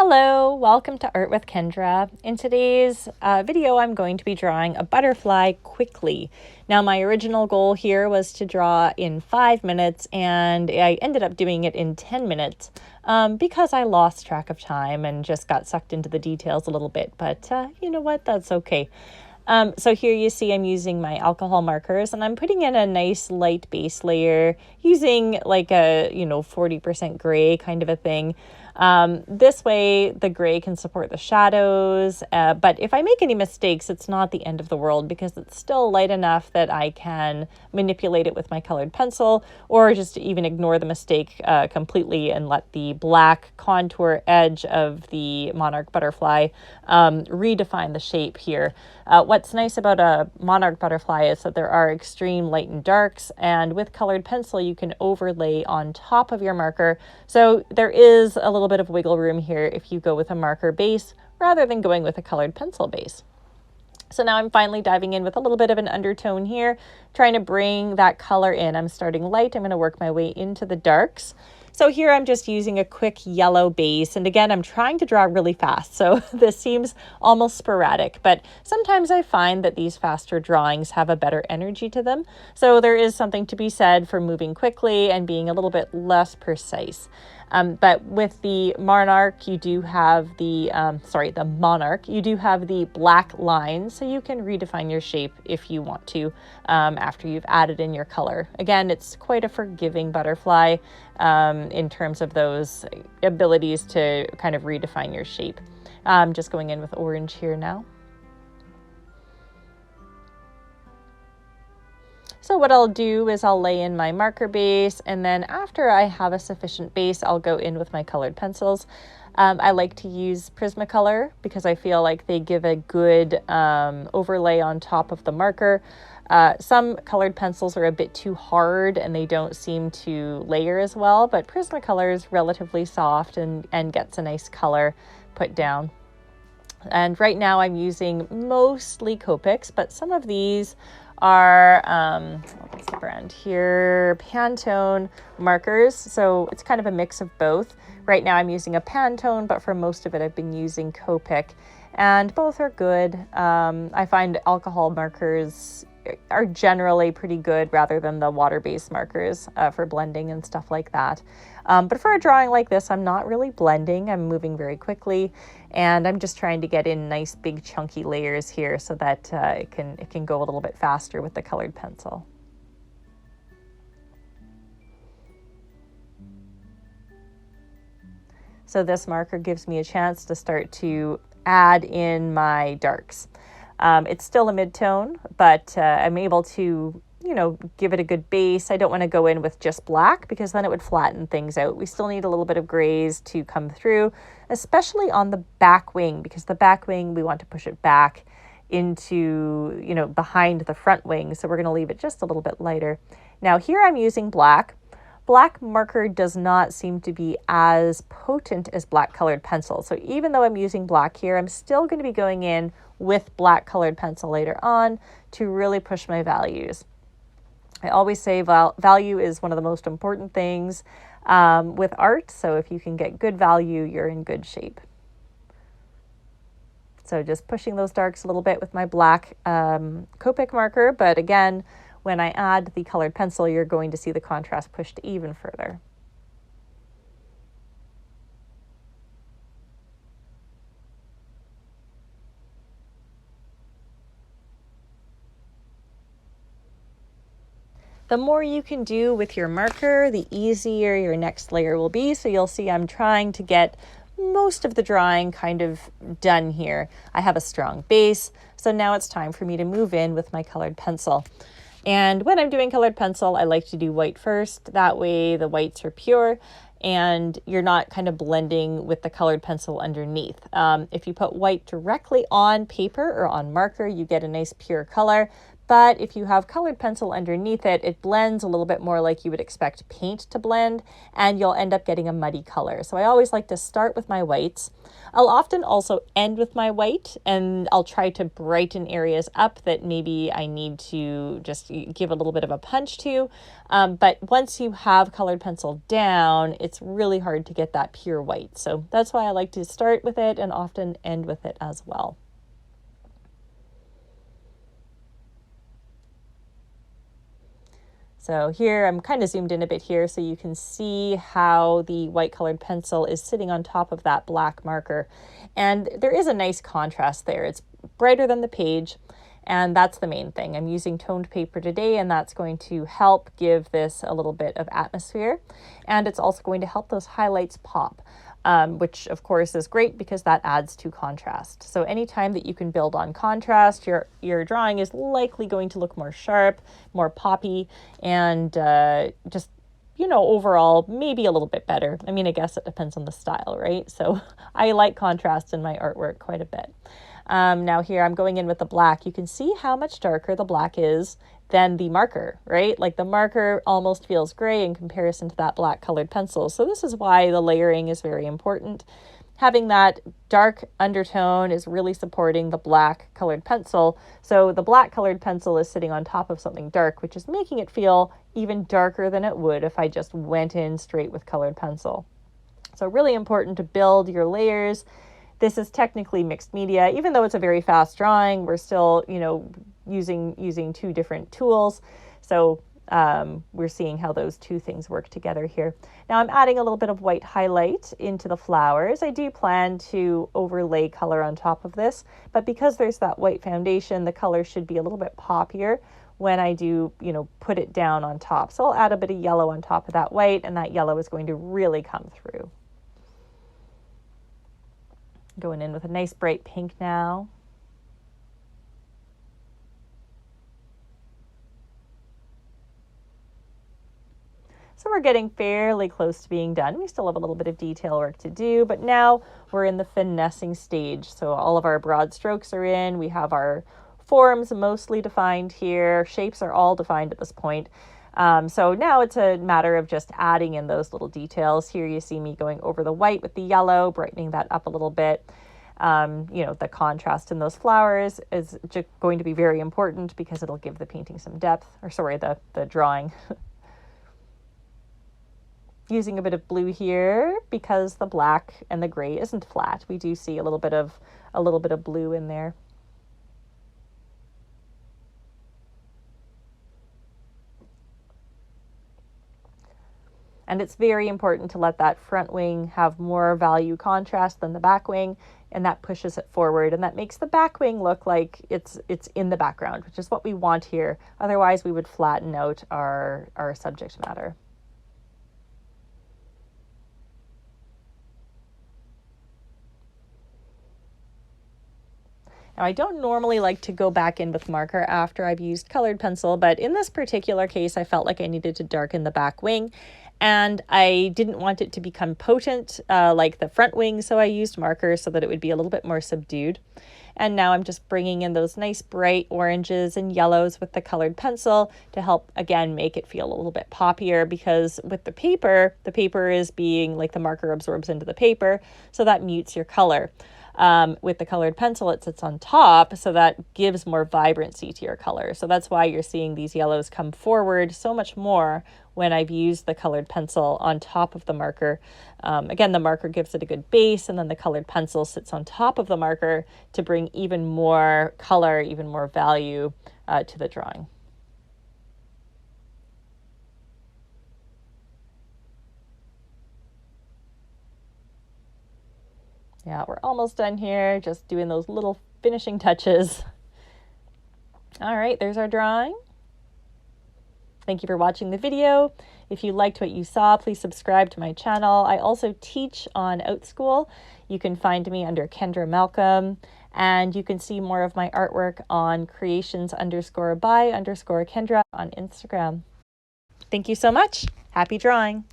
Hello, welcome to Art with Kendra. In today's video, I'm going to be drawing a butterfly quickly. Now, my original goal here was to draw in 5 minutes, and I ended up doing it in 10 minutes because I lost track of time and just got sucked into the details a little bit. But you know what? That's okay. So here you see I'm using my alcohol markers, and I'm putting in a nice light base layer using like a 40% gray kind of a thing. This way the gray can support the shadows, but if I make any mistakes, it's not the end of the world because it's still light enough that I can manipulate it with my colored pencil, or just even ignore the mistake completely and let the black contour edge of the monarch butterfly redefine the shape here. What's nice about a monarch butterfly is that there are extreme light and darks, and with colored pencil you can overlay on top of your marker. So there is a little bit of wiggle room here if you go with a marker base rather than going with a colored pencil base. So now I'm finally diving in with a little bit of an undertone here, trying to bring that color in. I'm starting light. I'm going to work my way into the darks. So here I'm just using a quick yellow base. And again, I'm trying to draw really fast. So this seems almost sporadic, but sometimes I find that these faster drawings have a better energy to them. So there is something to be said for moving quickly and being a little bit less precise. But with the monarch, you do have the monarch, you do have the black lines, so you can redefine your shape if you want to after you've added in your color. Again, it's quite a forgiving butterfly in terms of those abilities to kind of redefine your shape. Just going in with orange here now. So what I'll do is I'll lay in my marker base, and then after I have a sufficient base, I'll go in with my colored pencils. I like to use Prismacolor because I feel like they give a good overlay on top of the marker. Some colored pencils are a bit too hard and they don't seem to layer as well, but Prismacolor is relatively soft and gets a nice color put down. And right now I'm using mostly Copics, but some of these are, what's the brand here? Pantone markers. So it's kind of a mix of both. Right now I'm using a Pantone, but for most of it I've been using Copic, and both are good. I find alcohol markers are generally pretty good rather than the water-based markers for blending and stuff like that. But for a drawing like this, I'm not really blending. I'm moving very quickly, and I'm just trying to get in nice big chunky layers here so that it can go a little bit faster with the colored pencil. So this marker gives me a chance to start to add in my darks. It's still a mid-tone, but I'm able to, give it a good base. I don't want to go in with just black because then it would flatten things out. We still need a little bit of grays to come through, especially on the back wing, because the back wing, we want to push it back into, behind the front wing. So we're going to leave it just a little bit lighter. Now here I'm using black. Black marker does not seem to be as potent as black colored pencil. So even though I'm using black here, I'm still going to be going in with black colored pencil later on to really push my values. I always say value is one of the most important things with art. So if you can get good value, you're in good shape. So just pushing those darks a little bit with my black Copic marker. But again, when I add the colored pencil, you're going to see the contrast pushed even further. The more you can do with your marker, the easier your next layer will be. So you'll see I'm trying to get most of the drawing kind of done here. I have a strong base, so now it's time for me to move in with my colored pencil. And when I'm doing colored pencil, I like to do white first. That way the whites are pure and you're not kind of blending with the colored pencil underneath. If you put white directly on paper or on marker, you get a nice pure color. But if you have colored pencil underneath it, it blends a little bit more like you would expect paint to blend, and you'll end up getting a muddy color. So I always like to start with my whites. I'll often also end with my white, and I'll try to brighten areas up that maybe I need to just give a little bit of a punch to. But once you have colored pencil down, it's really hard to get that pure white. So that's why I like to start with it and often end with it as well. So here, I'm kind of zoomed in a bit here so you can see how the white colored pencil is sitting on top of that black marker. And there is a nice contrast there. It's brighter than the page, and that's the main thing. I'm using toned paper today, and that's going to help give this a little bit of atmosphere. And it's also going to help those highlights pop. Which of course is great because that adds to contrast. So anytime that you can build on contrast, your drawing is likely going to look more sharp, more poppy, and just, overall maybe a little bit better. I mean, I guess it depends on the style, right? So I like contrast in my artwork quite a bit. Now here I'm going in with the black. You can see how much darker the black is than the marker, right? Like the marker almost feels gray in comparison to that black colored pencil. So this is why the layering is very important. Having that dark undertone is really supporting the black colored pencil. So the black colored pencil is sitting on top of something dark, which is making it feel even darker than it would if I just went in straight with colored pencil. So really important to build your layers. This is technically mixed media. Even though it's a very fast drawing, we're still, using two different tools. So we're seeing how those two things work together here. Now I'm adding a little bit of white highlight into the flowers. I do plan to overlay color on top of this, but because there's that white foundation, the color should be a little bit poppier when I do, put it down on top. So I'll add a bit of yellow on top of that white, and that yellow is going to really come through. Going in with a nice bright pink now. So we're getting fairly close to being done. We still have a little bit of detail work to do, but now we're in the finessing stage. So all of our broad strokes are in. We have our forms mostly defined here. Shapes are all defined at this point. So now it's a matter of just adding in those little details. Here you see me going over the white with the yellow, brightening that up a little bit. The contrast in those flowers is just going to be very important because it'll give the painting some depth, the drawing. Using a bit of blue here because the black and the gray isn't flat. We do see a little bit of blue in there. And it's very important to let that front wing have more value contrast than the back wing, and that pushes it forward, and that makes the back wing look like it's in the background, which is what we want here. Otherwise, we would flatten out our subject matter. Now, I don't normally like to go back in with marker after I've used colored pencil, but in this particular case, I felt like I needed to darken the back wing, and I didn't want it to become potent like the front wing, so I used marker so that it would be a little bit more subdued. And now I'm just bringing in those nice bright oranges and yellows with the colored pencil to help, again, make it feel a little bit poppier, because with the paper is being, like, the marker absorbs into the paper, so that mutes your color. With the colored pencil, it sits on top, so that gives more vibrancy to your color. So that's why you're seeing these yellows come forward so much more when I've used the colored pencil on top of the marker. Again, the marker gives it a good base, and then the colored pencil sits on top of the marker to bring even more color, even more value to the drawing. Yeah, we're almost done here, just doing those little finishing touches. All right, there's our drawing. Thank you for watching the video. If you liked what you saw, please subscribe to my channel. I also teach on OutSchool. You can find me under Kendra Malcolm, and you can see more of my artwork on creations_by_Kendra on Instagram. Thank you so much. Happy drawing.